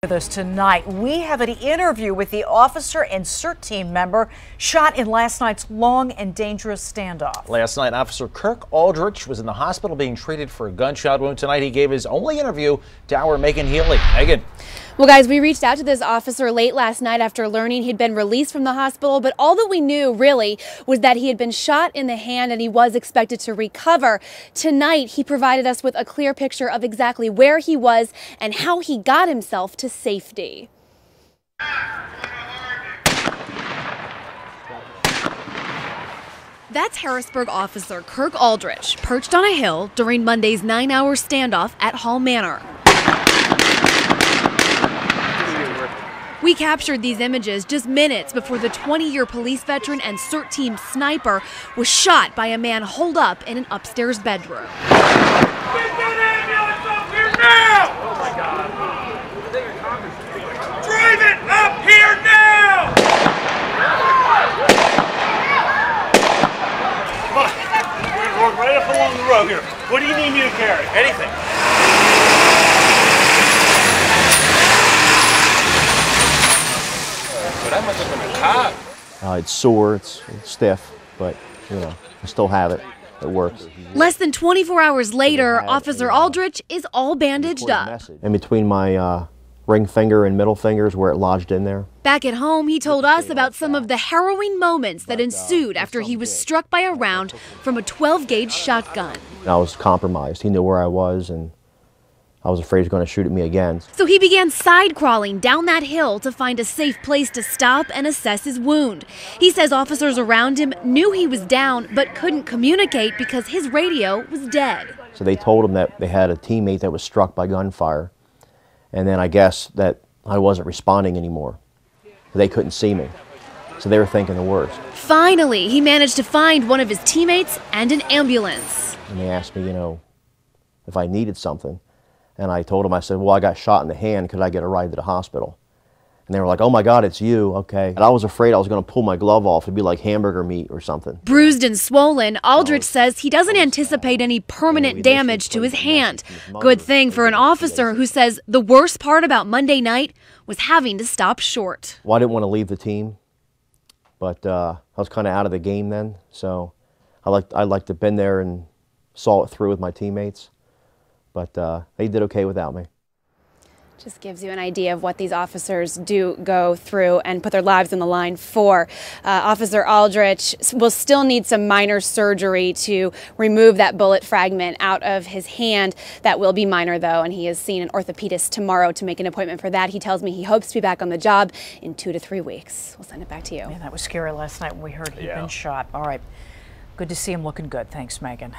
With us tonight, we have an interview with the officer and CERT team member shot in last night's long and dangerous standoff. Last night, Officer Kirk Aldrich was in the hospital being treated for a gunshot wound. Tonight, he gave his only interview to our Megan Healy. Megan. Well, guys, we reached out to this officer late last night after learning he'd been released from the hospital, but all that we knew really was that he had been shot in the hand and he was expected to recover. Tonight, he provided us with a clear picture of exactly where he was and how he got himself to safety. That's Harrisburg officer Kirk Aldrich, perched on a hill during Monday's 9-hour standoff at Hall Manor. We captured these images just minutes before the 20-year police veteran and CERT team sniper was shot by a man holed up in an upstairs bedroom. Get that ambulance up here now! Oh my God. Drive it up here now! Come on. We're going to walk right up along the road here. What do you need me to carry? Anything. It's sore, it's stiff, but you know, I still have it. It works. Less than 24 hours later, Officer Aldrich is all bandaged up. In between my ring finger and middle fingers where it lodged in there. Back at home, he told us about some of the harrowing moments that ensued after he was struck by a round from a 12-gauge shotgun. I was compromised. He knew where I was, and I was afraid he was going to shoot at me again. So he began side-crawling down that hill to find a safe place to stop and assess his wound. He says officers around him knew he was down but couldn't communicate because his radio was dead. So they told him that they had a teammate that was struck by gunfire, and then I guess that I wasn't responding anymore. They couldn't see me, so they were thinking the worst. Finally, he managed to find one of his teammates and an ambulance. And they asked me, you know, if I needed something. And I told them, I said, well, I got shot in the hand. Could I get a ride to the hospital? And they were like, oh my God, it's you. Okay. And I was afraid I was going to pull my glove off. It'd be like hamburger meat or something. Bruised and swollen, Aldrich says he doesn't anticipate any permanent damage to his hand. Good thing for an officer who says the worst part about Monday night was having to stop short. Well, I didn't want to leave the team, but I was kind of out of the game then. So I liked to have been there and saw it through with my teammates. But they did okay without me. Just gives you an idea of what these officers do go through and put their lives on the line for. Officer Aldrich will still need some minor surgery to remove that bullet fragment out of his hand. That will be minor, though, and he is seeing an orthopedist tomorrow to make an appointment for that. He tells me he hopes to be back on the job in 2 to 3 weeks. We'll send it back to you. Man, that was scary last night when we heard he'd been shot. All right. Good to see him looking good. Thanks, Megan.